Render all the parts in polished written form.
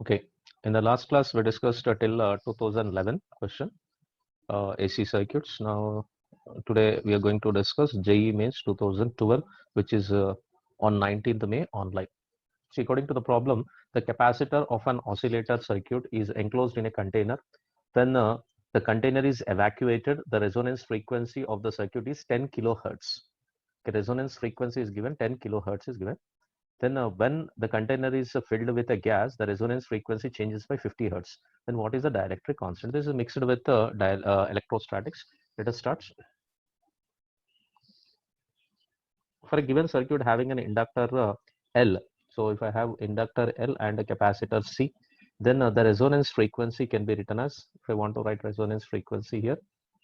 Okay, in the last class we discussed till 2011 question AC circuits. Now today we are going to discuss JEE Mains 2012, which is on 19th May online. So according to the problem, the capacitor of an oscillator circuit is enclosed in a container. When the container is evacuated, the resonance frequency of the circuit is 10 kilohertz. The resonance frequency is given, 10 kilohertz is given. Then when the container is filled with a gas, the resonance frequency changes by 50 hertz. Then what is the dielectric constant? This is mixed with electrostatics. Let us start. For a given circuit having an inductor L, so if I have inductor L and a capacitor C, then the resonance frequency can be written as, if I want to write resonance frequency here,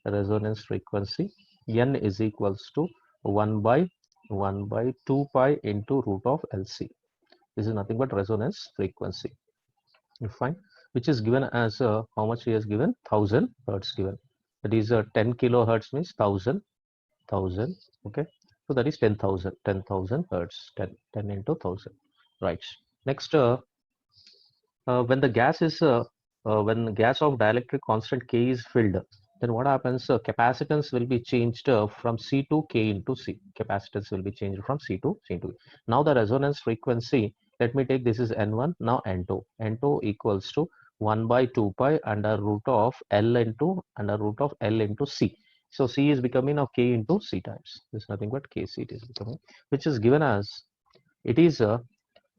the resonance frequency N is equals to 1 by 2 pi into root of LC. This is nothing but resonance frequency. Fine, which is given as how much he has given? 1000 hertz given. That is 10 kilohertz means 1000. Okay, so that is 10,000 hertz. 10 into 1000. Right. Next, when the gas is when gas of dielectric constant K is filled, then what happens? Capacitance will be changed from C to K into C. Capacitance will be changed from C to C into. Now the resonance frequency. Let me take this is N1. Now N2. N2 equals to 1 by 2 pi under root of L into C. So C is becoming now K into C times. This is nothing but KC it is becoming, which is given as it is a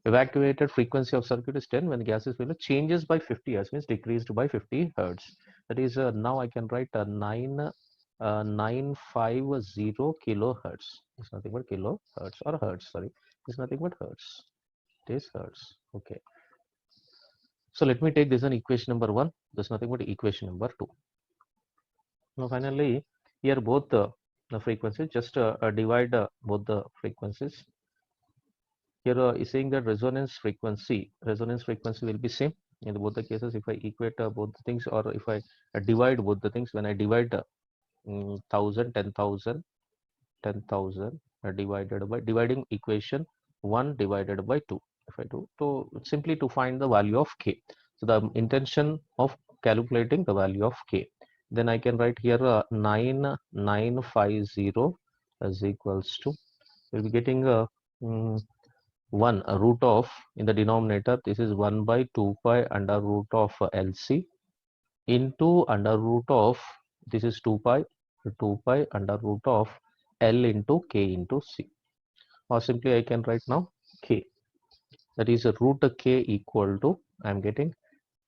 evacuated frequency of circuit is 10 when gas is filled, changes by 50 hertz means decreased by 50 hertz. That is now I can write 950 kilohertz. It's nothing but kilohertz or hertz. Sorry, it's nothing but hertz. It is hertz. Okay. So let me take this an equation number 1. There's nothing but equation number 2. Now finally, here both the frequencies, just divide both the frequencies. Here is saying that resonance frequency will be same in both the cases. If I equate both the things, or if I divide both the things, when I divide 1000 divided by, dividing equation 1 divided by 2, if I do, so simply to find the value of K. So the intention of calculating the value of K, then I can write here 9950 is equals to, we'll be getting 1 root of, in the denominator, this is 1 by 2 pi under root of LC into under root of, this is 2 pi under root of L into K into C. Or simply I can write now K, that is a root of K equal to, I am getting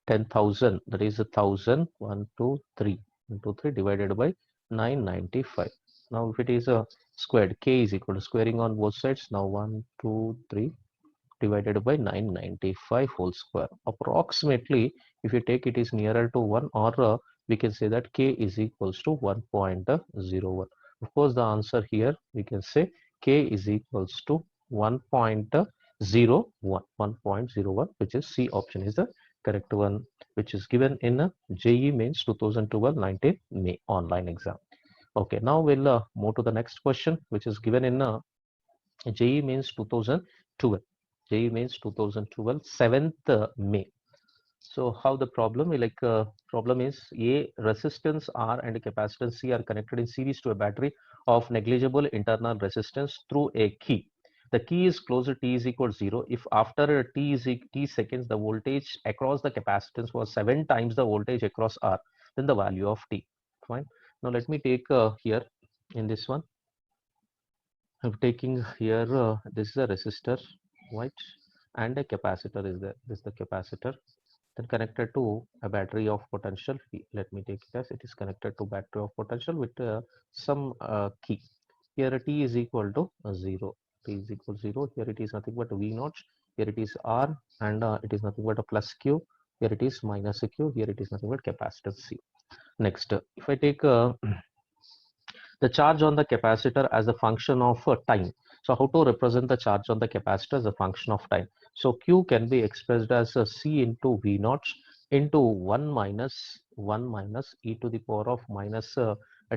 10,000, that is 1,000, 1, 2, 3, 1, 2, 3 divided by 995. Now if it is a squared, K is equal to squaring on both sides. Now 1, 2, 3 divided by 995 whole square. Approximately, if you take it is nearer to 1, or we can say that K is equals to 1.01. Of course, the answer here we can say K is equals to 1.01, which is C option is the correct one, which is given in JEE Mains 2012 19 May online exam. Okay, now we'll move to the next question, which is given in JEE Mains 2012. JEE Mains 2012 7th May. So how the problem, problem is, A, resistance R and capacitance C are connected in series to a battery of negligible internal resistance through a key. The key is closed at t is equal to 0 if after t seconds the voltage across the capacitance was 7 times the voltage across R, then the value of T. Fine. Now let me take here in this one, I'm taking here this is a resistor, right, and a capacitor is there. This is the capacitor, then connected to a battery of potential. Let me take it as it is connected to battery of potential with some key. Here T is equal to 0. T is equal to 0. Here it is nothing but V naught. Here it is R, and it is nothing but a plus Q. Here it is minus a Q. Here it is nothing but capacitance C. Next, if I take the charge on the capacitor as a function of time. So how to represent the charge on the capacitor as a function of time? So Q can be expressed as C into V naught into 1 minus e to the power of minus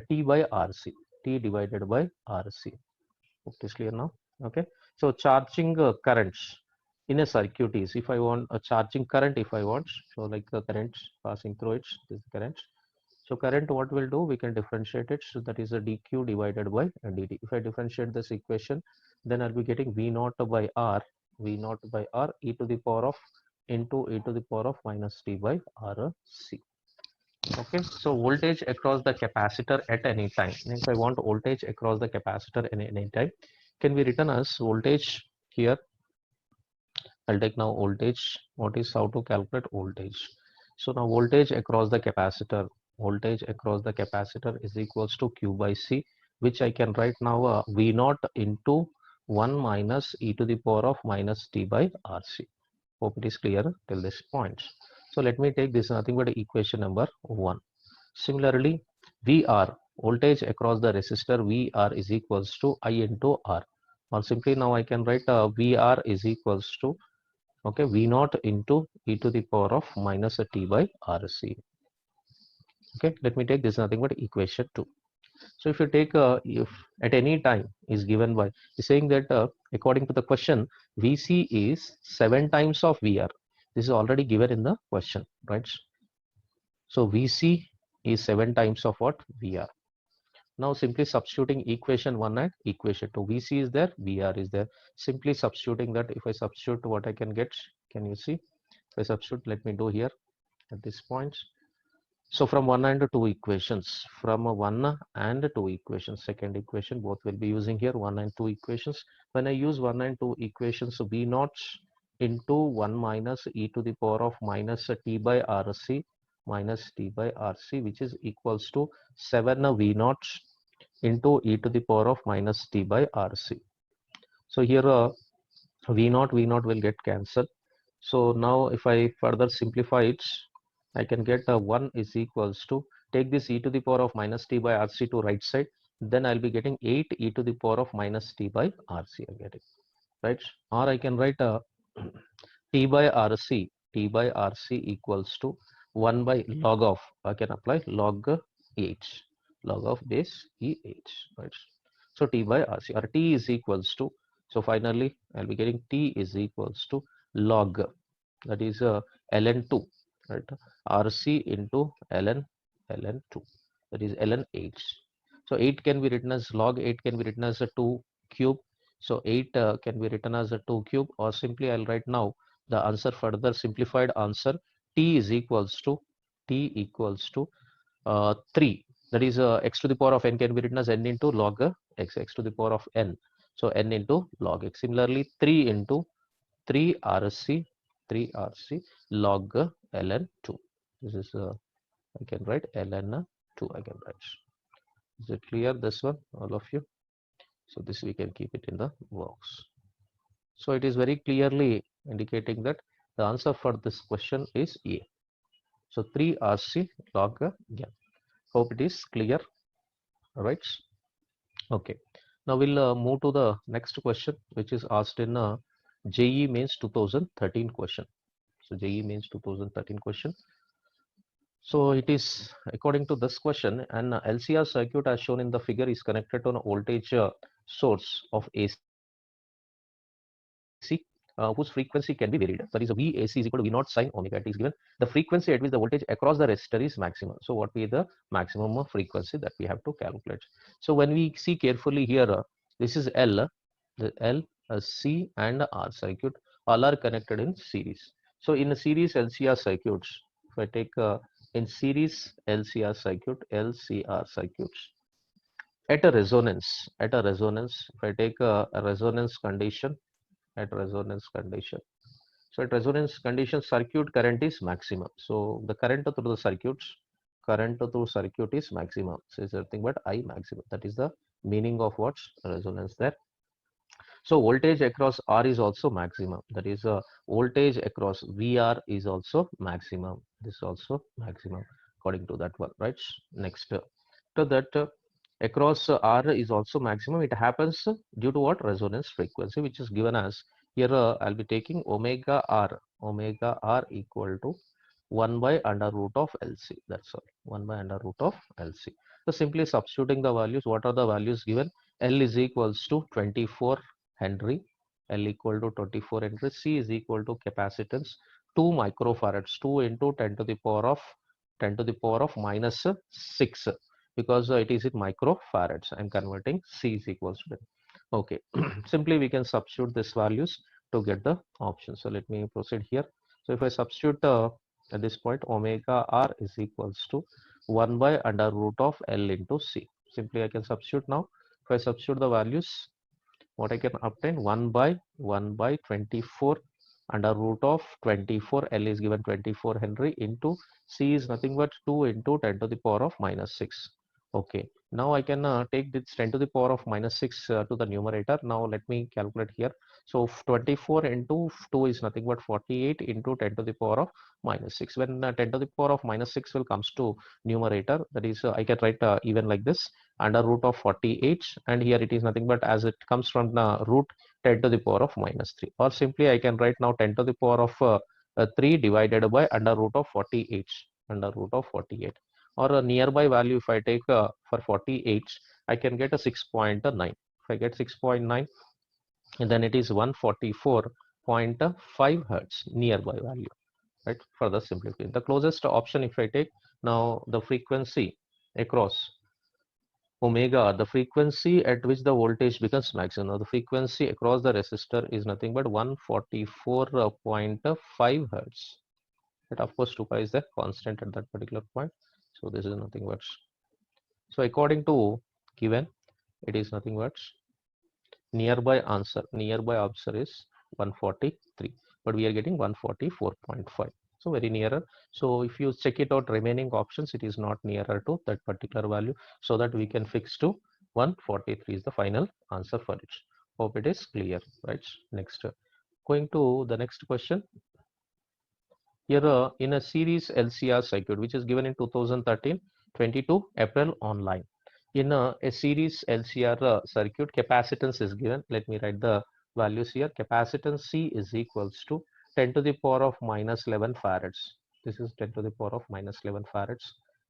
T by RC, T divided by RC. Hope it is clear now. Okay. So charging currents. in a circuit is, if I want a charging current, if I want, so like the current passing through it, this current. So current, what we'll do, we can differentiate it. So that is a dq divided by dt. If I differentiate this equation, then I'll be getting v naught by r, e to the power of into e to the power of minus t by r c. Okay, so voltage across the capacitor at any time. If I want voltage across the capacitor at any time, can be written as voltage here. I'll take now voltage. What is how to calculate voltage? So now voltage across the capacitor, is equals to Q by C, which I can write now V naught into 1 minus e to the power of minus t by RC. Hope it is clear till this point. So let me take this nothing but equation number 1. Similarly, VR, voltage across the resistor VR is equals to I into R. Or simply now I can write VR is equals to, okay, V naught into e to the power of minus t by RC. Okay, let me take this nothing but equation 2. So if you take if at any time is given by saying that according to the question, VC is 7 times of VR. This is already given in the question, right? So VC is 7 times of what? VR. Now simply substituting equation 1 and equation 2. VC is there, VR is there. Simply substituting that, if I substitute, what I can get, can you see? If I substitute, let me do here at this point. So from 1 and 2 equations, second equation, both will be using here 1 and 2 equations. When I use 1 and 2 equations, so V naught into 1 minus e to the power of minus t by RC, which is equals to 7 V naught into e to the power of minus t by RC. So here V naught will get cancelled. So now if I further simplify it, I can get 1 is equals to, take this e to the power of minus t by RC to right side, then I'll be getting 8 e to the power of minus t by RC, I'm getting, right? Or I can write t by RC equals to 1 by log of, I can apply log 8, log of base E8, right? So t by RC, or t is equals to, so finally I'll be getting t is equals to log, that is ln2, right? RC into ln2, that is ln8. So 8 can be written as log 8 can be written as a 2 cube. So 8 can be written as a 2 cube, or simply I'll write now the answer, further simplified answer, t is equals to 3, that is x to the power of n can be written as n into log x to the power of n, so n into log x. Similarly 3 into 3 RC log ln2. This is I can write ln2, I can write. Is it clear, this one, all of you? So this we can keep it in the box. So it is very clearly indicating that the answer for this question is A. So 3 RC log n. Hope it is clear. All right. Okay. Now we'll move to the next question, which is asked in JEE Mains 2013 question. So JEE Mains 2013 question. So it is according to this question, an LCR circuit as shown in the figure is connected to a voltage source of AC whose frequency can be varied. That is VAC is equal to V naught sin omega t is given. The frequency at which the voltage across the resistor is maximum. So what will be the maximum frequency that we have to calculate? So when we see carefully here, this is L, the L, C and R circuit, all are connected in series. So in a series LCR circuits, if I take in series LCR circuits, at a resonance, if I take a resonance condition, so at resonance condition, circuit current is maximum. So the current through the circuit is maximum. So it's nothing but I maximum. That is the meaning of what resonance there. So voltage across R is also maximum. That is voltage across VR is also maximum. This is also maximum according to that one, right? Next, to that across R is also maximum. It happens due to what? Resonance frequency, which is given as here. I'll be taking omega R equal to 1 by under root of LC. That's all. 1 by under root of LC. So simply substituting the values. What are the values given? L is equals to 24 Henry. L equal to 24 Henry, C is equal to capacitance 2 microfarads, 2 into 10 to the power of minus 6, because it is in microfarads. I'm converting. C is equals to 10. Okay, simply we can substitute these values to get the option. So let me proceed here. So if I substitute at this point, omega r is equals to 1 by under root of L into C. Simply I can substitute now. If I substitute the values, what I can obtain, 1 by 24 under root of 24, L is given 24 Henry, into C is nothing but 2 into 10 to the power of minus 6. Okay, now I can take this 10 to the power of minus 6 to the numerator. Now let me calculate here. So 24 into 2 is nothing but 48 into 10 to the power of minus 6. When 10 to the power of minus 6 will comes to numerator, that is I can write even like this, under root of 48, and here it is nothing but, as it comes from the root, 10 to the power of minus 3, or simply I can write now 10 to the power of 3 divided by under root of 48, under root of 48, or a nearby value. If I take for 48, I can get a 6.9. If I get 6.9, then it is 144.5 hertz, nearby value, right? For the simplification, the closest option, if I take now the frequency across omega, the frequency at which the voltage becomes maximum. Now the frequency across the resistor is nothing but 144.5 hertz. But of course 2 pi is the constant at that particular point. So this is nothing but, so according to given, it is nothing but nearby answer is 143, but we are getting 144.5. So very nearer. So if you check it out, remaining options, it is not nearer to that particular value, so that we can fix to 143 is the final answer for it. Hope it is clear, right? Next, going to the next question. Here in a series LCR circuit which is given in 2013 22 April online, in a series LCR circuit, capacitance is given. Let me write the values here. Capacitance C is equals to 10 to the power of minus 11 farads. This is 10 to the power of minus 11 farads.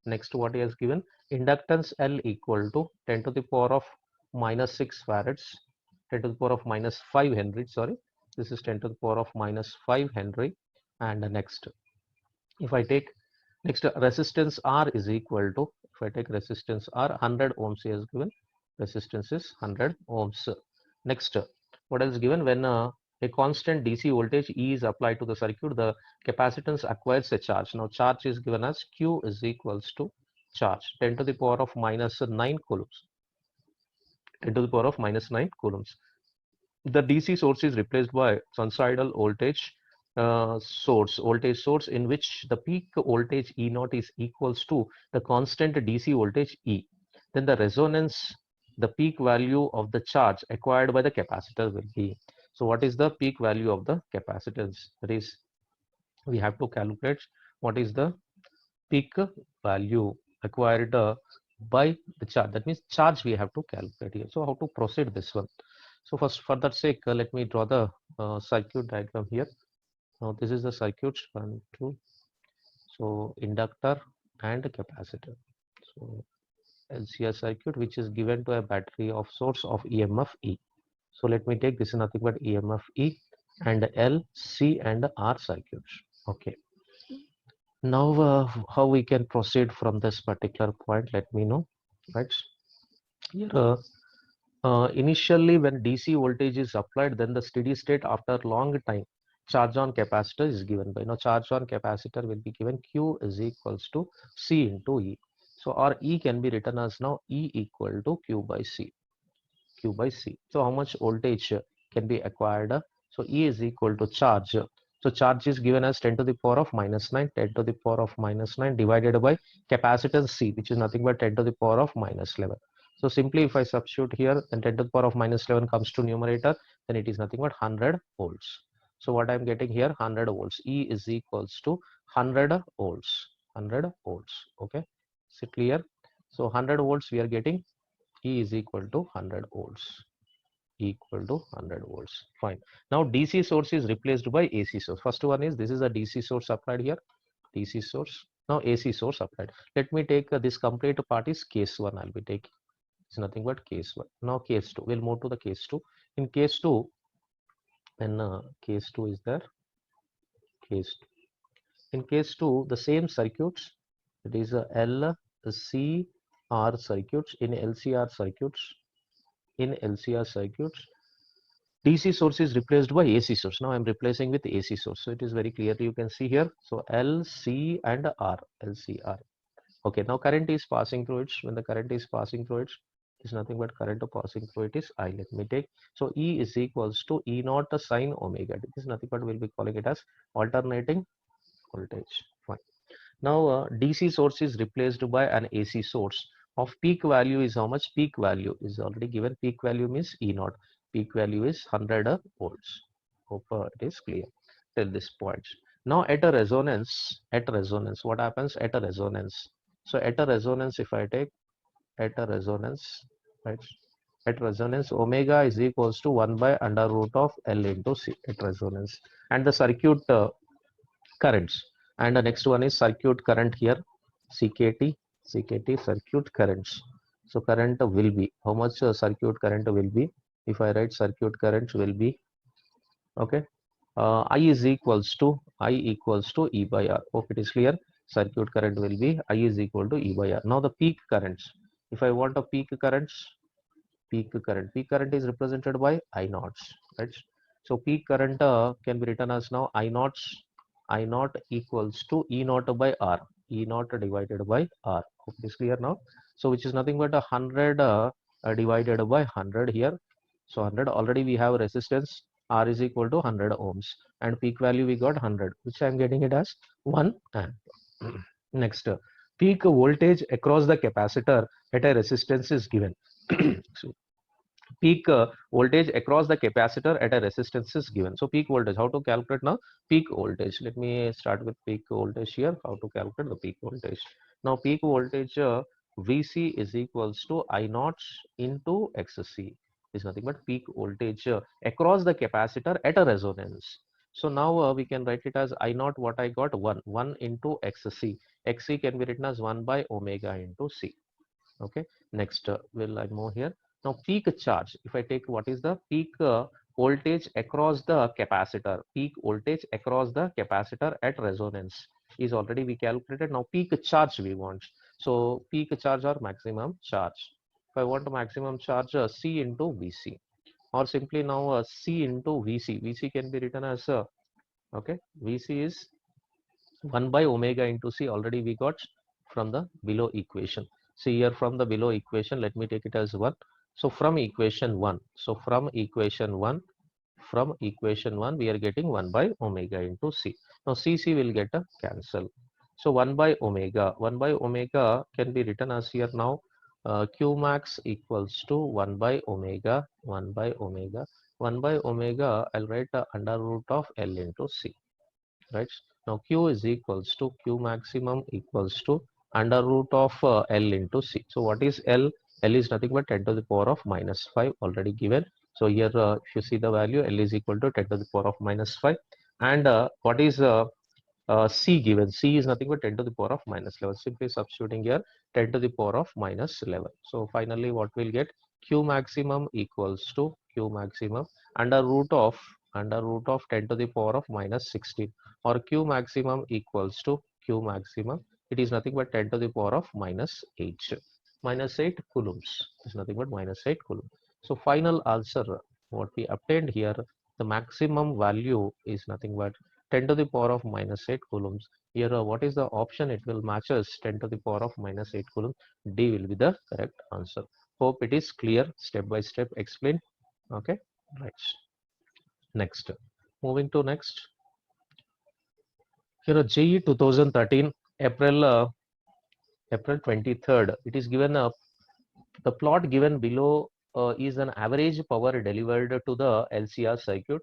Next, what he has given, inductance L equal to 10 to the power of minus 6 farads, 10 to the power of minus 5 Henry, sorry, this is 10 to the power of minus 5 Henry. And next, if I take next, resistance R is equal to, if I take resistance R, 100 ohms is given, resistance is 100 ohms. Next, what is given, when a constant DC voltage E is applied to the circuit, the capacitance acquires a charge. Now charge is given as Q is equals to charge 10 to the power of minus 9 coulombs, 10 to the power of minus 9 coulombs. The DC source is replaced by sinusoidal voltage voltage source, in which the peak voltage E naught is equals to the constant DC voltage E. Then the resonance, the peak value of the charge acquired by the capacitor will be. So what is the peak value of the capacitance? That is, we have to calculate what is the peak value acquired by the charge. That means charge we have to calculate here. So how to proceed this one? So first, for that sake, let me draw the circuit diagram here. Now this is the circuit, 1, 2, so inductor and capacitor. So LCR circuit which is given to a battery of source of EMF E. So let me take, this is nothing but EMF E, and L, C and R circuits. Okay. Now how we can proceed from this particular point, let me know, right? Here initially when DC voltage is applied, then the steady state after long time, charge on capacitor is given by, now charge on capacitor will be given Q is equals to C into E. So our E can be written as now E equal to Q by C, Q by C. So how much voltage can be acquired? So E is equal to charge. So charge is given as 10 to the power of minus 9, 10 to the power of minus 9 divided by capacitance C, which is nothing but 10 to the power of minus 11. So simply if I substitute here, then 10 to the power of minus 11 comes to numerator, then it is nothing but 100 volts. So what I am getting here, 100 volts. E is equals to 100 volts, 100 volts. Okay, is it clear? So 100 volts we are getting, E is equal to 100 volts, equal to 100 volts. Fine. Now DC source is replaced by AC source. First one is, this is a DC source applied here, DC source. Now AC source applied. Let me take this complete part is case 1. I'll be taking, it's nothing but case 1. Now case 2, we'll move to the case 2. In case 2, and case 2 is there. Case 2. In case 2, the same circuits, it is a LCR circuits. In LCR circuits, DC source is replaced by AC source. Now I'm replacing with AC source. So it is very clearly you can see here. So LC and R, LCR. Okay, now current is passing through it. When the current is passing through it, is nothing but current passing through it is I. Let me take. So E is equals to E naught sine omega. This is nothing but we'll be calling it as alternating voltage. Fine. Now DC source is replaced by an AC source of peak value is how much? Peak value is already given. Peak value means E naught. Peak value is 100 volts. Hope it is clear till this point. Now at a resonance, what happens at a resonance? So at a resonance, if I take at a resonance, right? At resonance, omega is equals to 1 by under root of L into C at resonance. And the circuit currents. And the next one is circuit current here, CKT circuit currents. So current will be, how much circuit current will be? If I write circuit current will be, okay, I equals to E by R. Hope it is clear. Circuit current will be I is equal to E by R. Now the peak currents. If I want a peak current is represented by I naughts, right? So peak current can be written as now I naught equals to E naught by R, E naught divided by R. Hope it is clear now. So which is nothing but 100 divided by 100 here. So 100 already we have resistance R is equal to 100 ohms and peak value we got 100, which I am getting it as 1 amp. Next, peak voltage across the capacitor at a resistance is given. So peak voltage across the capacitor at a resistance is given. So peak voltage, how to calculate now? Peak voltage. Let me start with peak voltage here. How to calculate the peak voltage? Now peak voltage VC is equals to I naught into XC is nothing but peak voltage across the capacitor at a resonance. So now we can write it as I naught, what I got, 1 into XC. XC can be written as 1 by omega into C. Okay, next will I move here. Now peak charge, if I take what is the peak voltage across the capacitor, peak voltage across the capacitor at resonance is already we calculated. Now peak charge we want. So peak charge or maximum charge. If I want a maximum charge, C into VC, or simply now C into VC. VC can be written as okay, VC is 1 by omega into C already we got from the below equation. See here from the below equation, let me take it as 1. So from equation 1, from equation 1 we are getting 1 by omega into C. Now CC will get a cancel. So 1 by omega can be written as here now Q max equals to 1 by omega, 1 by omega, 1 by omega, I'll write under root of L into C, right? Now Q is equals to Q maximum equals to under root of L into C. So what is L? L is nothing but 10 to the power of minus 5 already given. So here if you see the value, L is equal to 10 to the power of minus 5. And what is C given? C is nothing but 10 to the power of minus 11. Simply substituting here 10 to the power of minus 11. So finally what we'll get? Q maximum equals to Q maximum under root of 10 to the power of minus 16, or Q maximum equals to Q maximum. It is nothing but 10 to the power of minus 8. Minus 8 coulombs is nothing but minus 8 coulomb. So final answer what we obtained here, the maximum value is nothing but 10 to the power of minus 8 coulombs. Here what is the option? It will match us 10 to the power of minus 8 coulomb. D will be the correct answer. Hope it is clear, step by step explained. Okay, right. Next, moving to next. Here JE 2013 April 23rd. It is given the plot given below is an average power delivered to the LCR circuit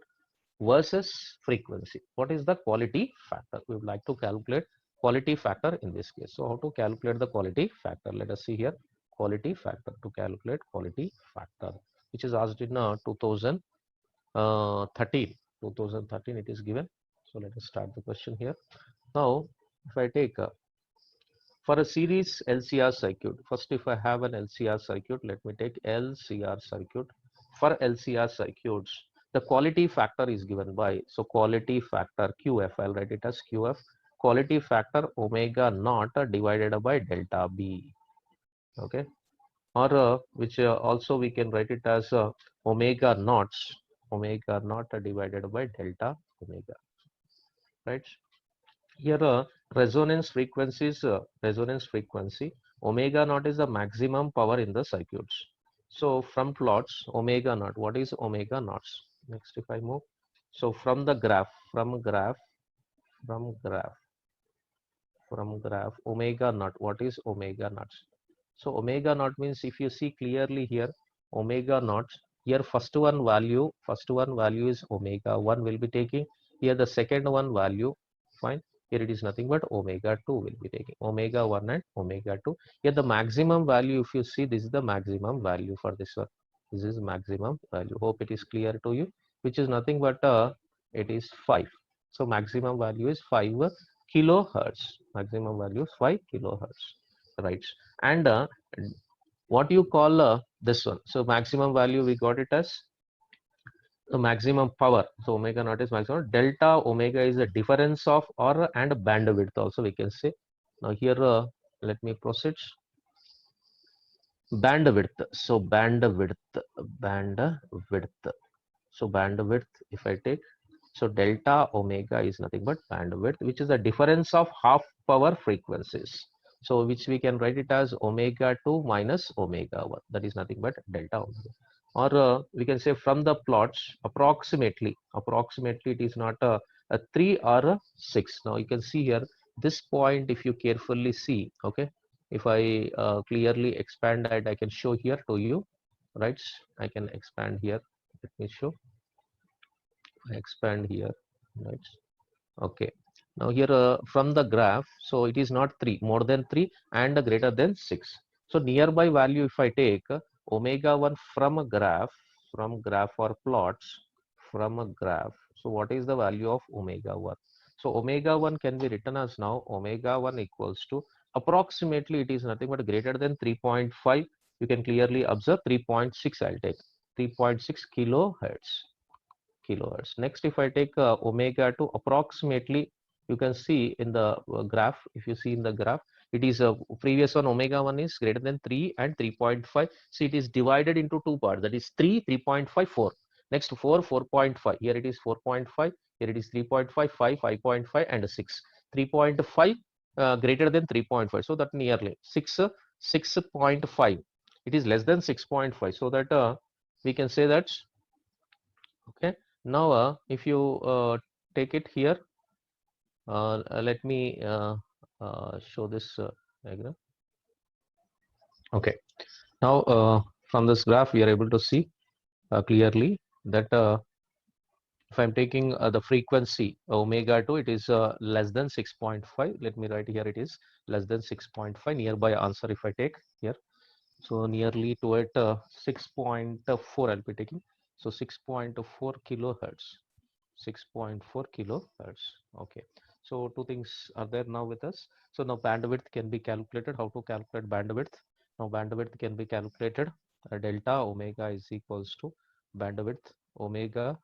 versus frequency. What is the quality factor? We would like to calculate quality factor in this case. So how to calculate the quality factor? Let us see here. Quality factor, to calculate quality factor, which is asked in 2013 it is given. So let us start the question here. Now if I take for a series LCR circuit, first if I have an LCR circuit, let me take LCR circuit. For LCR circuits, The quality factor is given by, so quality factor QF, I'll write it as QF, quality factor omega naught divided by delta B. Okay, or which also we can write it as omega naughts, omega naught divided by delta omega, right? Here resonance frequency omega naught is the maximum power in the circuits. So from plots omega naught, what is omega naughts? Next, if I move, so from the graph, from graph omega naught, what is omega naught? So omega naught means, if you see clearly here, omega naught, here first one value is omega 1 will be taking, here the second one value, fine, here it is nothing but omega 2 will be taking, omega 1 and omega 2. Here the maximum value, if you see, this is the maximum value for this one, this is maximum value, hope it is clear to you, which is nothing but it is 5. So maximum value is 5 kilohertz, maximum value is 5 kilohertz, right? And what you call this one, so maximum value we got it as the maximum power, so omega naught is maximum, delta omega is the difference of, or and bandwidth also we can say. Now here let me proceed. Bandwidth, so bandwidth, if I take, so delta omega is nothing but bandwidth, which is the difference of half power frequencies. So which we can write it as omega 2 minus omega 1. That is nothing but delta omega. Or we can say from the plots, approximately it is not a 3 or a 6. Now you can see here, this point, if you carefully see, okay, if I clearly expand it, I can show here to you, right? I can expand here. Let me show. I expand here, right? Okay. Now here from the graph, so it is not 3, more than 3 and greater than 6. So nearby value, if I take omega 1 from a graph, or plots from a graph, so what is the value of omega 1? So omega 1 can be written as, now omega 1 equals to, approximately it is nothing but greater than 3.5. You can clearly observe 3.6, I'll take 3.6 kilohertz. Next, if I take omega 2, approximately you can see in the graph, if you see in the graph, it is previous one, omega 1 is greater than 3 and 3.5. See, it is divided into two parts, that is 3, 3.5, 4. Next 4, 4.5. Here it is 4.5. Here it is 3.5, 5, 5.5 and 6. 3.5 greater than 3.5. So that nearly 6, 6.5. It is less than 6.5. So that we can say that, okay. Now if you take it here, let me show this diagram. Okay, now from this graph we are able to see clearly that if I'm taking the frequency omega 2, it is less than 6.5. Let me write here, it is less than 6.5. Nearby answer, if I take here, so nearly to it 6.4 I'll be taking. So 6.4 kilohertz, 6.4 kilohertz. Okay, so two things are there now with us. So now bandwidth can be calculated. How to calculate bandwidth? Now bandwidth can be calculated. Delta omega is equals to bandwidth omega.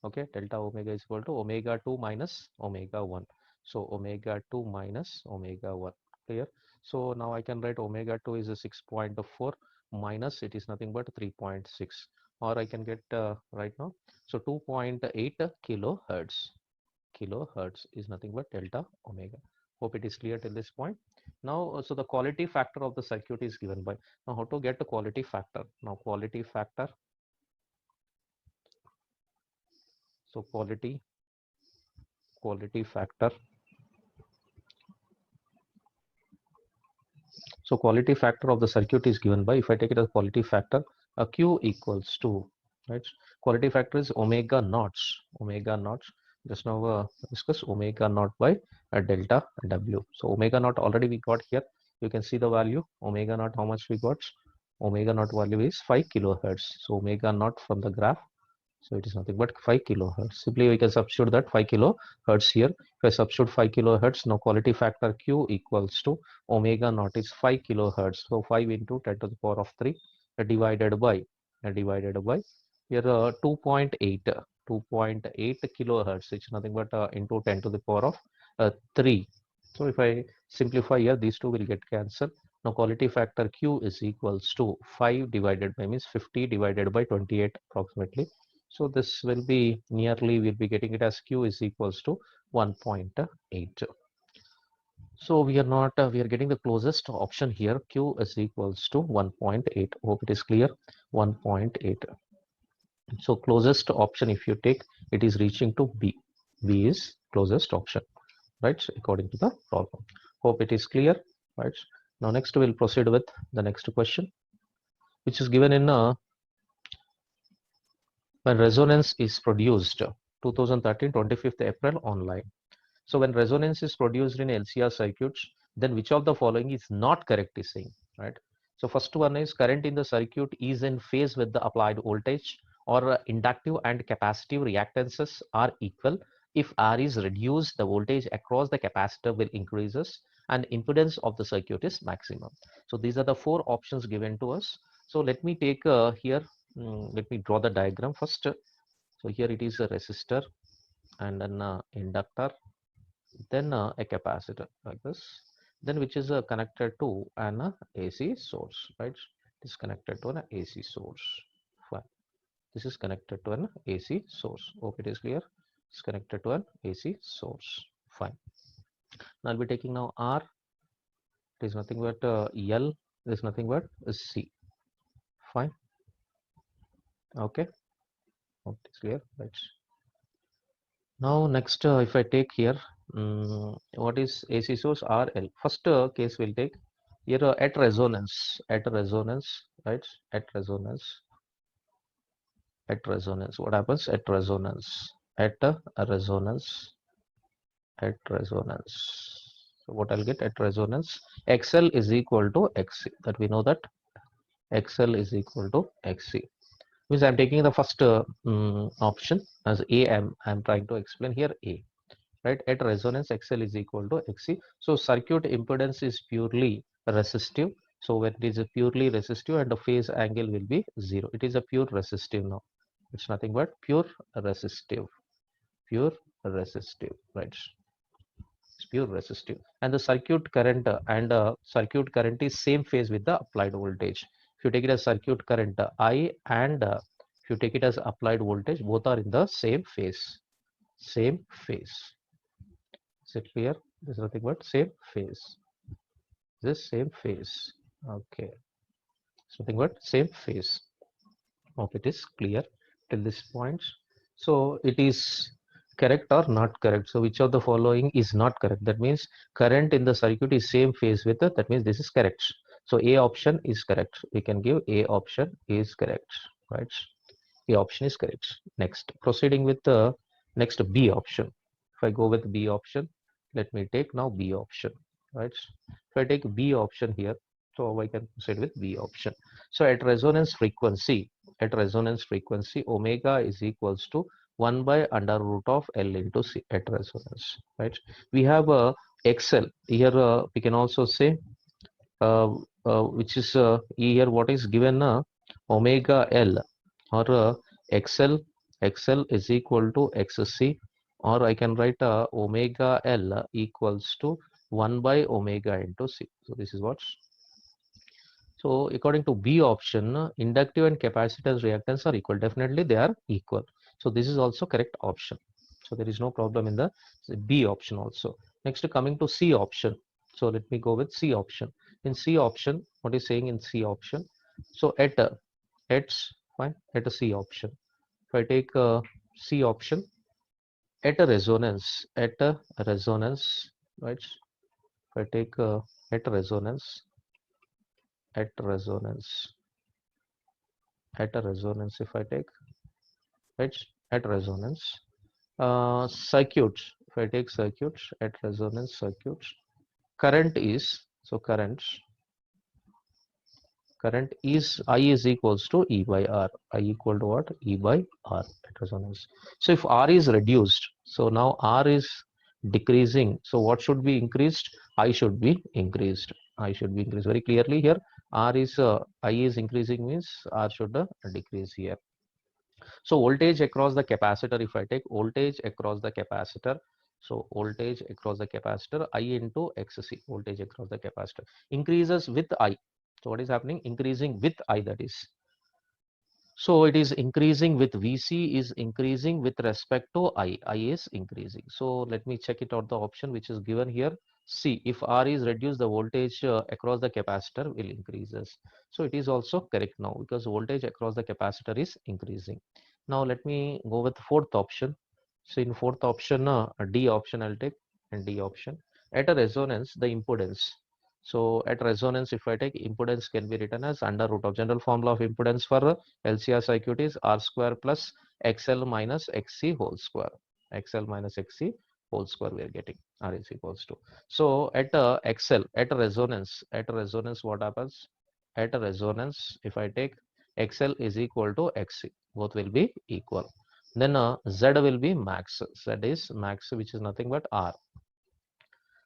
Okay, delta omega is equal to omega 2 minus omega 1. So omega 2 minus omega 1. Clear? So now I can write omega 2 is a 6.4 minus, it is nothing but 3.6. Or I can get right now, so 2.8 kilohertz is nothing but delta omega. Hope it is clear till this point. Now so the quality factor of the circuit is given by, now how to get the quality factor? Now quality factor, so quality factor, so quality factor of the circuit is given by, if I take it as quality factor, Q equals to, right, quality factor is omega naughts, just now discuss omega naught by delta W. So omega naught already we got here, you can see the value omega naught, how much we got, omega naught value is 5 kilohertz. So omega naught from the graph, so it is nothing but 5 kilohertz. Simply we can substitute that 5 kilohertz here. If I substitute 5 kilohertz, now quality factor Q equals to omega naught is 5 kilohertz. So 5 into 10 to the power of 3 divided by here 2.8 kilohertz, it's nothing but into 10 to the power of 3. So if I simplify here, these two will get cancelled. Now quality factor Q is equals to 5 divided by, means 50 divided by 28 approximately. So this will be nearly, we'll be getting it as Q is equals to 1.8. So we are not, we are getting the closest option here. Q is equals to 1.8. Hope it is clear. 1.8. So closest option, if you take, it is reaching to B. B is closest option, right? According to the problem. Hope it is clear, right? Now next we'll proceed with the next question, which is given in when resonance is produced, 2013 25th April online. So when resonance is produced in LCR circuits, then which of the following is not correct is saying, right? So first one is current in the circuit is in phase with the applied voltage, or inductive and capacitive reactances are equal. If R is reduced, the voltage across the capacitor will increases and impedance of the circuit is maximum. So these are the four options given to us. So let me take here, let me draw the diagram first. So here it is a resistor and an inductor, then a capacitor like this, then which is connected to an AC source, right? It is connected to an AC source. Fine. This is connected to an AC source. Hope it is clear. It's connected to an AC source. Fine. Now I'll be taking now R. It is nothing but L. It is nothing but C. Fine. Okay. Hope it is clear. Right. Now next, if I take here, what is AC source? RL. First case we'll take here at resonance, right? At resonance, what happens at resonance? At a resonance, so what I'll get at resonance, XL is equal to XC, that we know that XL is equal to XC. Means I'm taking the first option as A. I'm trying to explain here A, right? At resonance, XL is equal to XC. So circuit impedance is purely resistive. So when it is a purely resistive, and the phase angle will be 0, it is a pure resistive now. It's nothing but pure resistive, right? It's pure resistive. And the circuit current circuit current is same phase with the applied voltage. If you take it as circuit current I, and if you take it as applied voltage, both are in the same phase. Same phase. Is it clear? There's nothing but same phase. This same phase. Okay. Something but same phase. Hope it is clear till this point. So it is correct or not correct. So which of the following is not correct? That means current in the circuit is same phase with it. That means this is correct. So A option is correct. We can give A option is correct, right? A option is correct. Next, proceeding with the next B option. If I go with B option, let me take now B option, right? If I take B option here, so I can proceed with B option. So at resonance frequency, omega is equals to 1 by under root of L into C at resonance, right? We have a XL here. We can also say which is here what is given omega L, or XL is equal to XC, or I can write omega L equals to 1 by omega into C. So this is what. So according to B option, inductive and capacitance reactance are equal. Definitely they are equal. So this is also correct option. So there is no problem in the B option also. Next, coming to C option. So let me go with C option. In C option, what is saying in C option? So at fine, at a C option. If I take C option, at a resonance, right? If I take at resonance, if I take, right, at resonance, circuits, if I take circuits at resonance circuits, current is, so current is I is equals to E by R. I equal to what? E by R at resonance. So if R is reduced, so now R is decreasing, so what should be increased? I should be increased. Very clearly here. R is I is increasing means R should decrease here. So voltage across the capacitor, if I take voltage across the capacitor, so voltage across the capacitor, I into XC, voltage across the capacitor increases with I. So what is happening? Increasing with I, that is. So it is increasing with VC is increasing with respect to I. I is increasing. So let me check it out, the option which is given here. C, if R is reduced, the voltage across the capacitor will increases. So it is also correct now because voltage across the capacitor is increasing. Now let me go with fourth option. So in fourth option, D option I'll take, and D option. At a resonance, the impedance. So at resonance, if I take, impedance can be written as under root of general formula of impedance for LCR circuit is R square plus XL minus XC whole square. XL minus XC whole square we are getting. R is equals to. So at XL, at resonance, what happens? At a resonance, if I take XL is equal to XC, both will be equal. Then Z will be max. Z is max, which is nothing but R.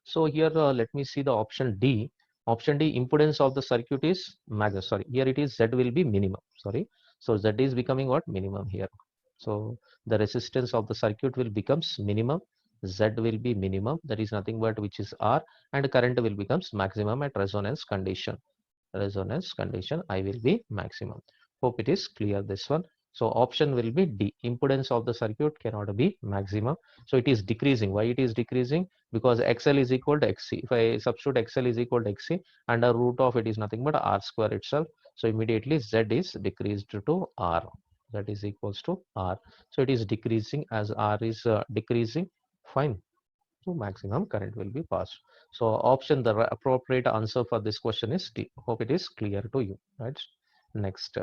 So here let me see the option D. Option D, impedance of the circuit is max. Sorry, here it is Z will be minimum. Sorry, so Z is becoming what? Minimum here. So the resistance of the circuit will becomes minimum. Z will be minimum. That is nothing but which is R, and current will becomes maximum at resonance condition. Resonance condition I will be maximum. Hope it is clear, this one. So option will be D, impedance of the circuit cannot be maximum, so it is decreasing. Why it is decreasing? Because XL is equal to XC. If I substitute XL is equal to XC, under root of it is nothing but R square itself, so immediately Z is decreased to R. That is equals to R, so it is decreasing as R is decreasing. Fine. So maximum current will be passed. So option, the appropriate answer for this question is D. Hope it is clear to you, right? Next,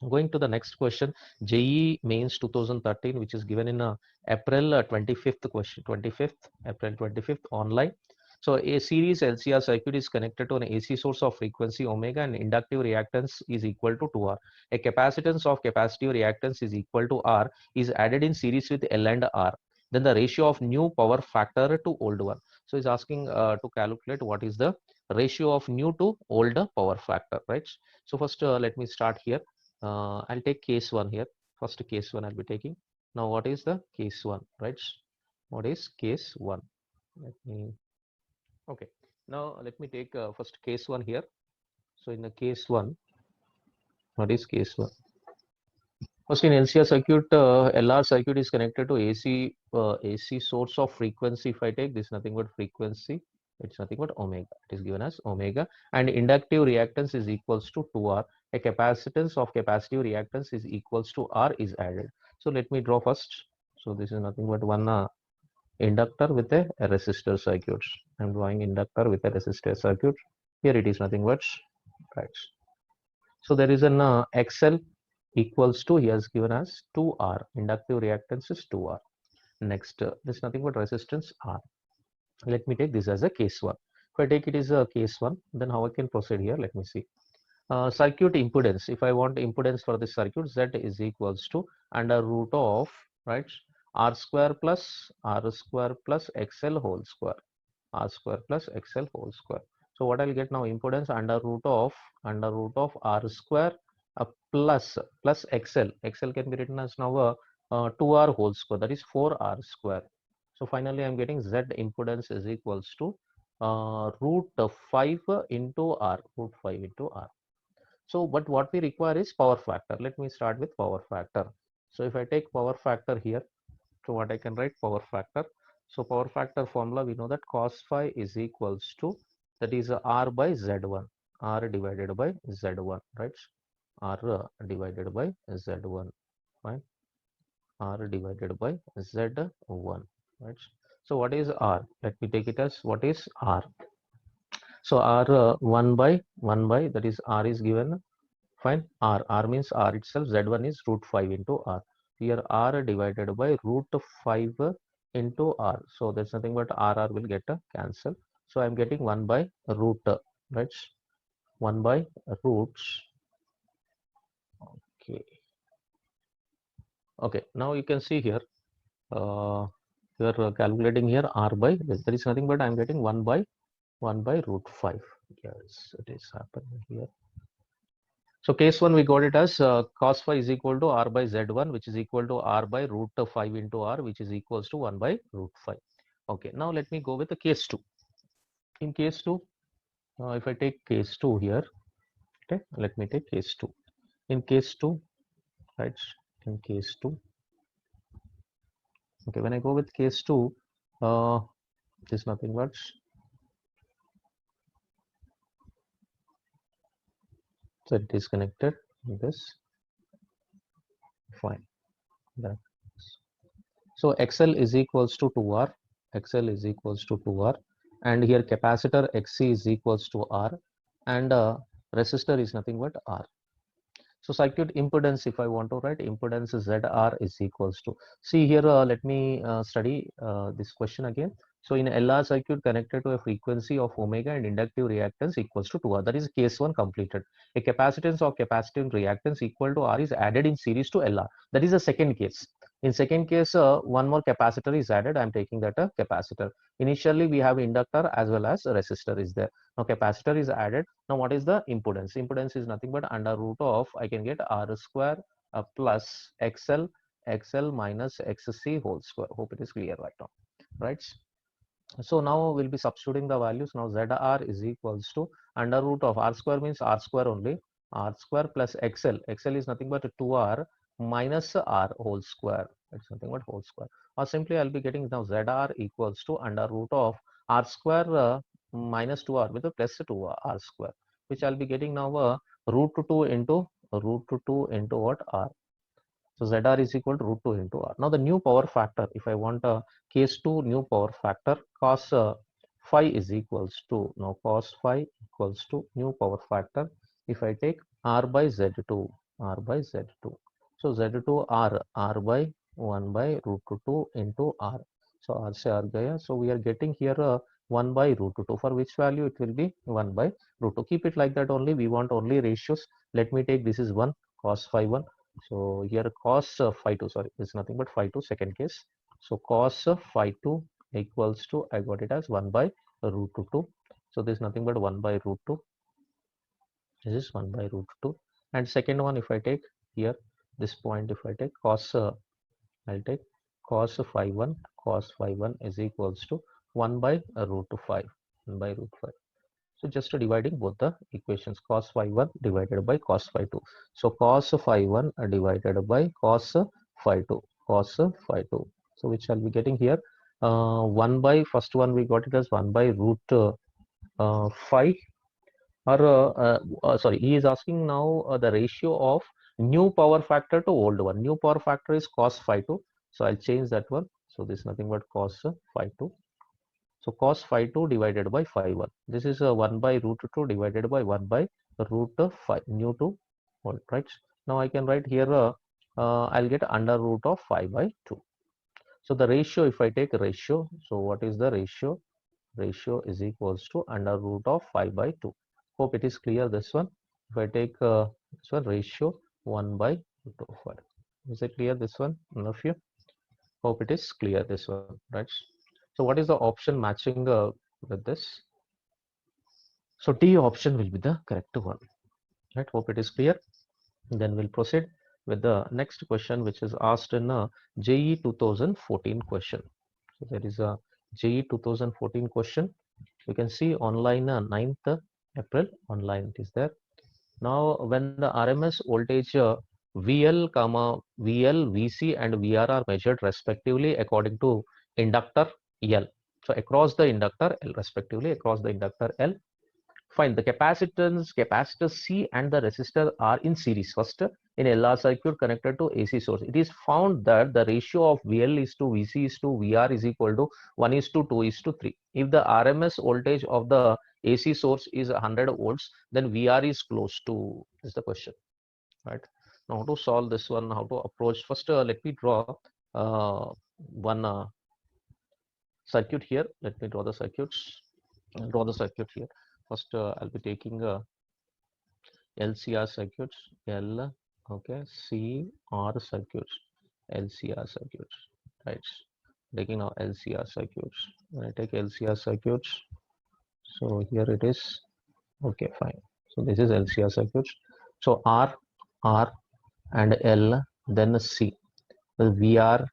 going to the next question, JEE Mains 2013, which is given in April 25th question, 25th, April 25th online. So a series LCR circuit is connected to an AC source of frequency omega, and inductive reactance is equal to 2R. A capacitance of capacitive reactance is equal to R is added in series with L and R. Then the ratio of new power factor to old one. So it's asking to calculate what is the ratio of new to old power factor, right? So first let me start here. I'll take case one here. First case one I'll be taking. Now what is the case one, right? What is case one? Let me, okay. Now let me take first case one here. So in the case one, what is case one? First in LCR circuit, LR circuit is connected to AC source of frequency. If I take this, nothing but frequency, it's nothing but omega. It is given as omega, and inductive reactance is equals to 2R. A capacitance of capacitive reactance is equals to R is added. So let me draw first. So this is nothing but one inductor with a resistor circuit. I'm drawing inductor with a resistor circuit. Here it is nothing but, right. So there is an XL equals to, he has given us 2R. Inductive reactance is 2R. Next, this is nothing but resistance R. Let me take this as a case one. If I take it as a case one, then how I can proceed here? Let me see. Circuit impedance. If I want impedance for this circuit, Z is equals to under root of, right, R square plus XL whole square. R square plus XL whole square. So what I'll get now, impedance under root of R square plus XL. XL can be written as now 2R whole square, that is 4R square. So finally I'm getting Z impedance is equals to root 5 into R, root 5 into R. So but what we require is power factor. Let me start with power factor. So if I take power factor here, so what I can write power factor. So power factor formula, we know that cos phi is equals to, that is R by Z1, R divided by Z1, right? R divided by Z1, fine. R divided by Z1, right? So what is R? Let me take it as what is R. So R 1 by that is R is given, fine. R means R itself, Z1 is root 5 into R. Here R divided by root 5 into R. So there's nothing but R will get a cancel. So I'm getting 1 by root, right? 1 by roots. Okay. Okay. Now you can see here, we are calculating here R by this. There is nothing but I'm getting 1 by root 5. Yes, it is happening here. So case 1 we got it as cos phi is equal to r by z1, which is equal to r by root 5 into r, which is equals to 1 by root 5. Okay, now let me go with the case 2. In case 2, if I take case 2 here, okay, let me take case 2. In case 2, right, in case 2, okay, when I go with case 2, it is nothing but, so it is connected with this, fine. That. So XL is equals to 2R, XL is equals to 2R, and here capacitor XC is equals to R, and resistor is nothing but R. So circuit impedance, if I want to write impedance ZR is equals to, see here, let me study this question again. So in LR circuit connected to a frequency of omega and inductive reactance equals to 2R, that is case 1 completed. A capacitance or capacitive reactance equal to R is added in series to LR, that is the second case. In second case, one more capacitor is added. I am taking that a capacitor. Initially we have inductor as well as resistor is there. Now capacitor is added. Now what is the impedance? Impedance is nothing but under root of, I can get R square plus XL minus XC whole square. Hope it is clear right now, right? So now we'll be substituting the values. Now ZR is equals to under root of R square means R square only. R square plus XL. XL is nothing but 2R minus R whole square. It's nothing but whole square. Or simply I'll be getting now ZR equals to under root of R square minus 2R with a plus 2R square, which I'll be getting now root 2 into what? R. So ZR is equal to root 2 into R. Now the new power factor, if I want a case 2 new power factor, cos phi is equals to, now cos phi equals to new power factor. If I take R by Z2, R by Z2. So Z2 R by 1 by root 2 into R. So R se R gaya. So we are getting here 1 by root 2. For which value it will be 1 by root 2. Keep it like that only. We want only ratios. Let me take this is 1 cos phi 1. So here cos phi 2, sorry, is nothing but phi 2 second case. So cos phi 2 equals to, I got it as 1 by root 2. So this is nothing but 1 by root 2. This is 1 by root 2. And second one, if I take here this point, if I take cos, I'll take cos phi 1, cos phi 1 is equals to 1 by root 5, 1 by root 5. So just dividing both the equations, cos phi 1 divided by cos phi 2. So cos phi 1 divided by cos phi 2, cos phi 2. So which I'll be getting here 1 by, first one we got it as 1 by root 5, or sorry, he is asking now the ratio of new power factor to old one. New power factor is cos phi 2. So I'll change that one. So this is nothing but cos phi 2. So cos phi 2 divided by phi 1. This is 1 by root 2 divided by 1 by root 5, new to old, right? Now I can write here, I'll get under root of 5 by 2. So the ratio, if I take ratio, so what is the ratio? Ratio is equals to under root of 5 by 2. Hope it is clear this one. If I take this one, ratio 1 by root of 5. Is it clear this one, none of you? Hope it is clear this one, right? So what is the option matching with this? So D option will be the correct one, right? Hope it is clear. Then we'll proceed with the next question, which is asked in a JEE 2014 question. So there is a JEE 2014 question. You can see online 9th April, online it is there. Now when the RMS voltage VL, VL, VC and VR are measured respectively according to inductor L. So across the inductor L, respectively across the inductor L. Fine, the capacitor C and the resistor are in series. First, in LR circuit connected to AC source, it is found that the ratio of VL is to VC is to VR is equal to 1 is to 2 is to 3. If the RMS voltage of the AC source is 100 volts, then VR is close to, is the question, right? Now how to solve this one, how to approach? First, let me draw one circuit here. Let me draw the circuits. I'll draw the circuit here. First, I'll be taking LCR circuits, L, okay, C, R circuits, LCR circuits, right? Taking now LCR circuits. When I take LCR circuits, so here it is, okay, fine. So this is LCR circuits. So R and L, then C. Well, VR,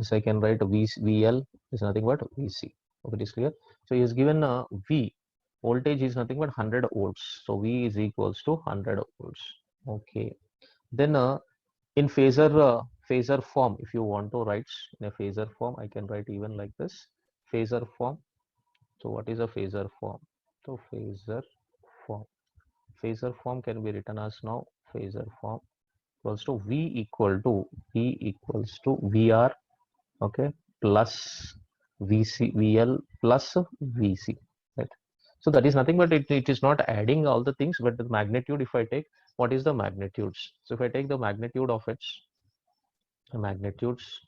so I can write VL is nothing but VC. Okay, it is clear. So he is given V, voltage is nothing but 100 volts. So V is equals to 100 volts. Okay. Then in phasor form, if you want to write in a phasor form, I can write even like this, phasor form. So what is a phasor form? So form phasor form can be written as now, phasor form equals to V equals to VR, okay, plus VL plus VC, right? So that is nothing but it is not adding all the things, but the magnitude, if I take, what is the magnitudes? So if I take the magnitude of its magnitudes,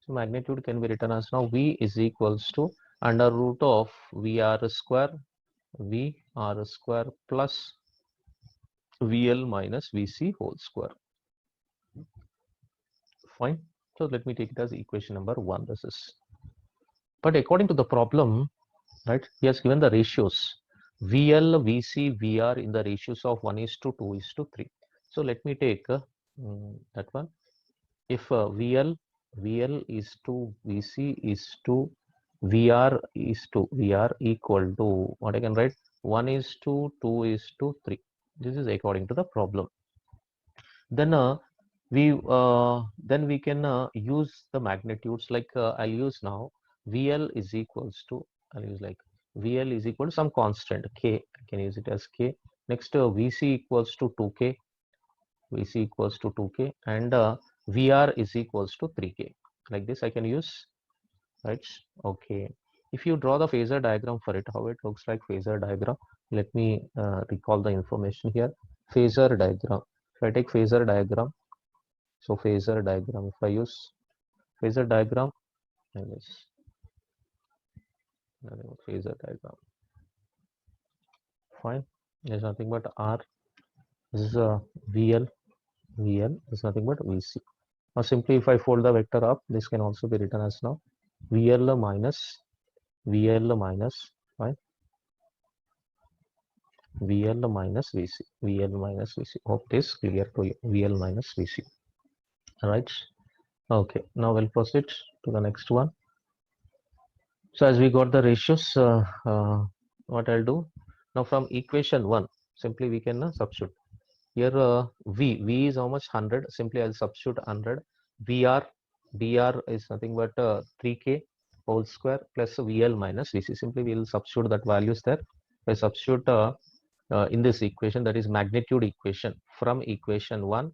so magnitude can be written as now V is equals to under root of VR square plus VL minus VC whole square. Fine. So let me take it as equation number 1. This is, but according to the problem, right, he has given the ratios VL, VC, VR in the ratios of 1:2:3. So let me take that one. If VL is to VC is to VR equal to, what I can write, 1:2:3. This is according to the problem. Then we can use the magnitudes, like I'll use now VL is equals to, I'll use like VL is equal to some constant K. I can use it as K. Next VC equals to 2K, and VR is equals to 3K. Like this I can use, right? Okay. If you draw the phasor diagram for it, how it looks like phasor diagram, let me recall the information here. Phasor diagram. If I take phasor diagram, so phasor diagram, if I use phasor diagram, and this phasor diagram, fine. There's nothing but R. This is a VL. VL is nothing but VC. Or simply, if I fold the vector up, this can also be written as now VL minus fine, VL minus VC. VL minus VC. Hope it is clear to you. VL minus VC. All right. Okay. Now we'll proceed to the next one. So as we got the ratios, what I'll do now, from equation 1, simply we can substitute here. V is how much? 100. Simply I'll substitute 100. VR is nothing but 3K whole square plus VL minus VC. Simply we will substitute that values there. I substitute in this equation, that is magnitude equation, from equation 1.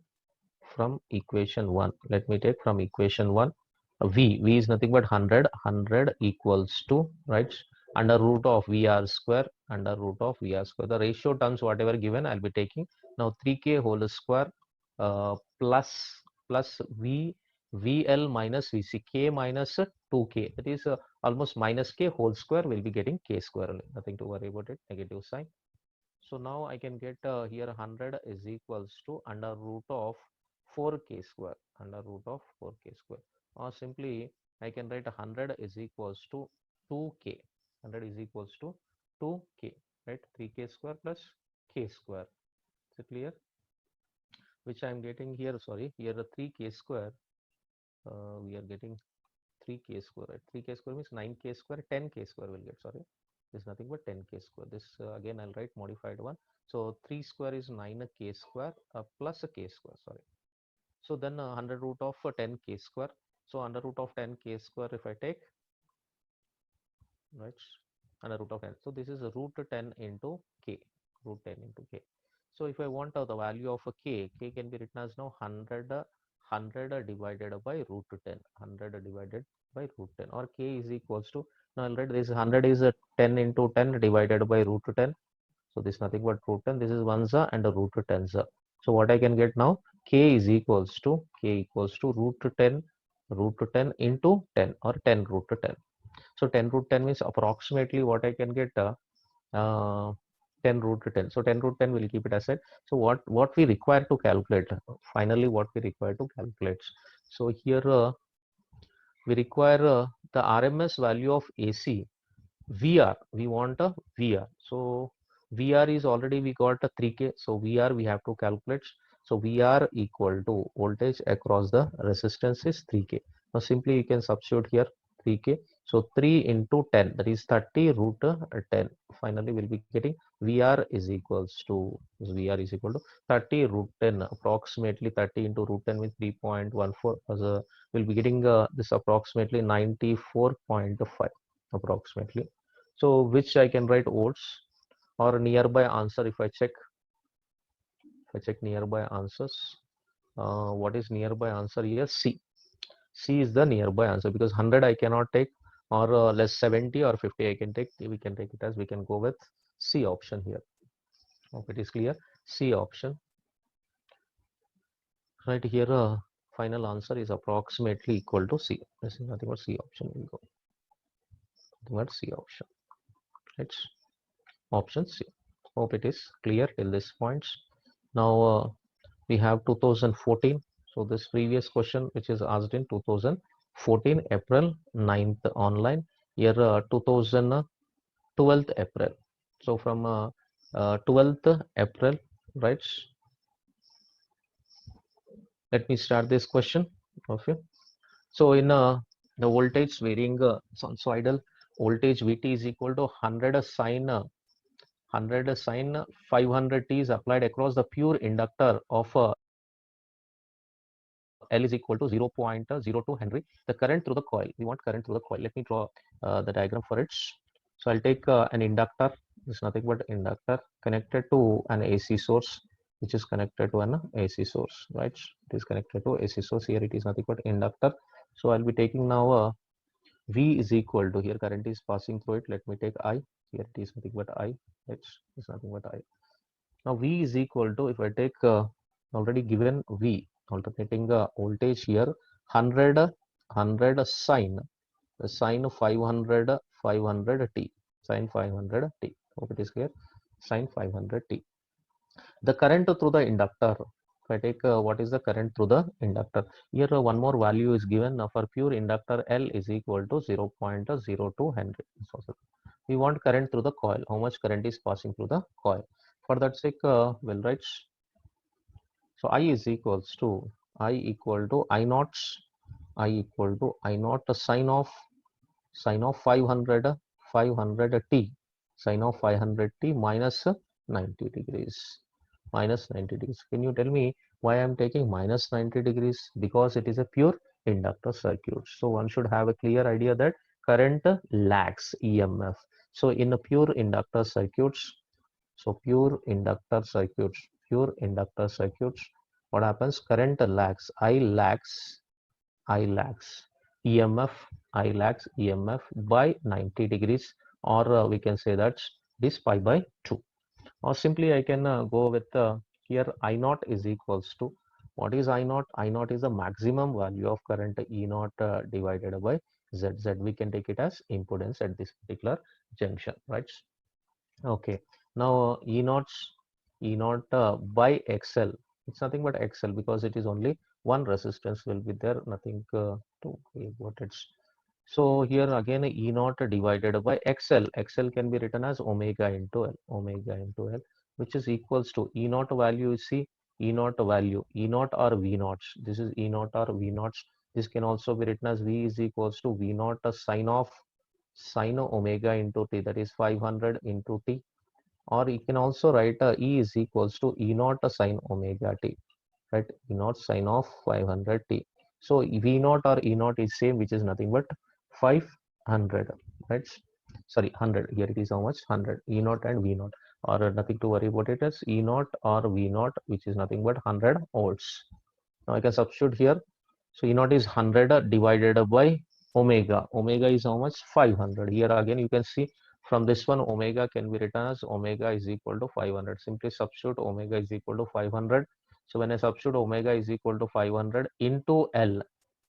Let me take from equation 1. V is nothing but 100 equals to, right, under root of VR square, the ratio terms whatever given I'll be taking now, 3K whole square plus VL minus VC, K minus 2K, that is almost minus K whole square, will be getting K square only, nothing to worry about it, negative sign. So now I can get here 100 is equals to under root of 4K square, or simply I can write 100 is equals to 2K, 100 is equals to 2K, right? 3K square plus K square. Is it clear? Which I am getting here, sorry, here the 3K square, we are getting 3K square, right? 3K square means 9K square, 10K square will get, sorry, this is nothing but 10K square. This again I'll write modified one. So 3 square is 9K square plus a K square, sorry. So then under root of 10K square. So under root of 10K square, if I take, right, under root of 10. So this is a root 10 into K, root 10 into K. So if I want the value of a K can be written as now 100 divided by root 10, 100 divided by root 10, or K is equals to, now I'll write this 100 is 10 into 10 divided by root 10. So this is nothing but root 10. This is 1 and a root 10. So what I can get now, K equals to root 10 into 10, or 10 root 10. So 10 root 10 means approximately what I can get 10 root 10. So 10 root 10 will keep it aside. So what we require to calculate, finally what we require to calculate. So here we require the RMS value of AC. VR, we want a VR. So VR is already we got a 3K, so VR we have to calculate. So VR equal to voltage across the resistance is 3K. Now simply you can substitute here 3K. So 3 into 10, that is 30 root 10. Finally we'll be getting VR is equals to, VR is equal to 30 root 10, approximately 30 into root 10 with 3.14. We'll be getting this approximately 94.5 approximately. So which I can write volts, or nearby answer. If I check nearby answers, what is nearby answer here? C is the nearby answer, because 100 I cannot take, or less 70 or 50 I can take. We can take it as, we can go with C option here. Hope it is clear. C option right here. Final answer is approximately equal to C. This is nothing but C option. We go nothing but C option. It's option C. Hope it is clear till this point. Now we have 2014. So this previous question which is asked in 2014 April 9th online, year 2012 April. So from 12th April, right? Let me start this question. Okay. So in the voltage varying sinusoidal voltage Vt is equal to 100 sine 500 t is applied across the pure inductor of L is equal to 0.02 Henry. The current through the coil. We want current through the coil. Let me draw the diagram for it. So I'll take an inductor. It's nothing but inductor connected to an AC source, which is connected to an AC source, right? It is connected to AC source. Here it is nothing but inductor. So I'll be taking now V is equal to, here current is passing through it. Let me take I. Here it is nothing but I. It's nothing but I. Now V is equal to, if I take already given V, alternating voltage here, 100 sine, the sine 500 t, sine 500 t. Hope it is clear. Sine 500 t. The current through the inductor. If I take what is the current through the inductor, here one more value is given for pure inductor. L is equal to 0.02 Henry. We want current through the coil. How much current is passing through the coil? For that sake, we'll write. So I is equals to I naught, sine of 500 t, sine of 500 t minus 90 degrees, minus 90 degrees. Can you tell me why I'm taking minus 90 degrees? Because it is a pure inductor circuit. So one should have a clear idea that current lags EMF. So in a pure inductor circuits, pure inductor circuits, what happens? Current lags, I lags EMF, by 90 degrees, or we can say that this pi by 2. Or simply I can go with here I naught is equals to, what is I naught? I naught is the maximum value of current E naught divided by Z. We can take it as impedance at this particular junction, right? Okay. Now E naught by XL. It's nothing but XL, because it is only one resistance will be there, nothing to what it's. So here again E naught divided by XL. XL can be written as omega into L, which is equals to E naught value. You see E naught value, E naught or V naught. This is E naught or V naught. This can also be written as V is equals to V naught sine omega into T, that is 500 into T. Or you can also write E is equals to E naught sine omega T, right? E naught sine of 500 T. So V naught or E naught is same, which is nothing but 500, right? Sorry, 100. Here it is how much? 100. E naught and V naught, or nothing to worry about it as E naught or V naught, which is nothing but 100 volts. Now I can substitute here. So E naught is 100 divided by omega. Omega is how much? 500. Here again you can see from this one, omega can be written as omega is equal to 500. Simply substitute omega is equal to 500. So when I substitute omega is equal to 500 into L,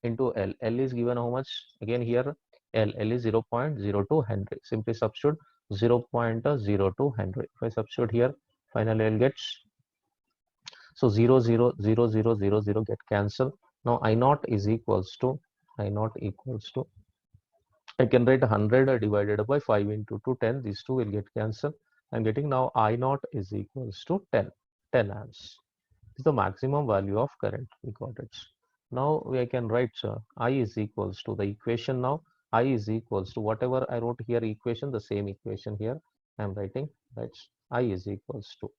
L is given how much? Again here L is 0.02 Henry. Simply substitute 0.02 Henry. If I substitute here, finally I'll get, so 0 0 0 0 0 0 get cancelled. Now I naught is equals to, I can write 100 divided by 5 into 2, 10. These two will get cancelled. I'm getting now I naught is equals to 10 amps. This is the maximum value of current. We got it. Now we can write I is equals to the equation now. I is equals to whatever I wrote here equation, the same equation here I'm writing, right? I is equals to.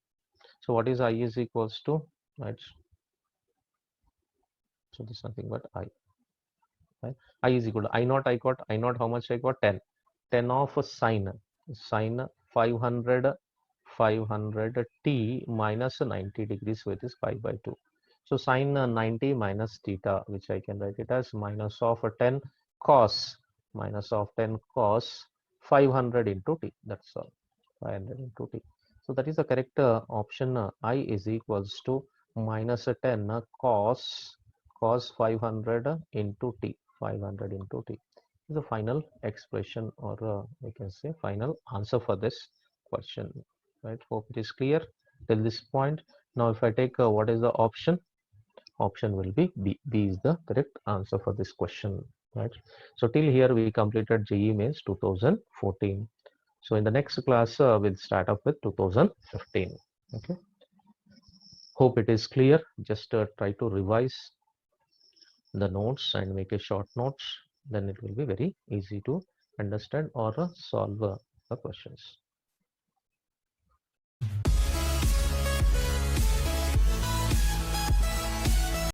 So what is I is equals to, right? So this is nothing but I, right? I is equal to I naught, I got I naught, how much I got? 10. 10 of sine 500 t minus 90 degrees, which is pi by 2. So sine 90 minus theta, which I can write it as minus of 10 cos, minus of 10 cos 500 into t. That's all, 500 into t. So that is the correct option. I is equals to minus 10 cos 500 into t, 500 into t is the final expression, or we can say final answer for this question, right? Hope it is clear till this point. Now if I take what is the option, option will be B. B is the correct answer for this question, right? So till here we completed JEE Mains 2014. So in the next class we'll start up with 2015. Okay, hope it is clear. Just try to revise the notes and make a short notes, then it will be very easy to understand or solve the questions.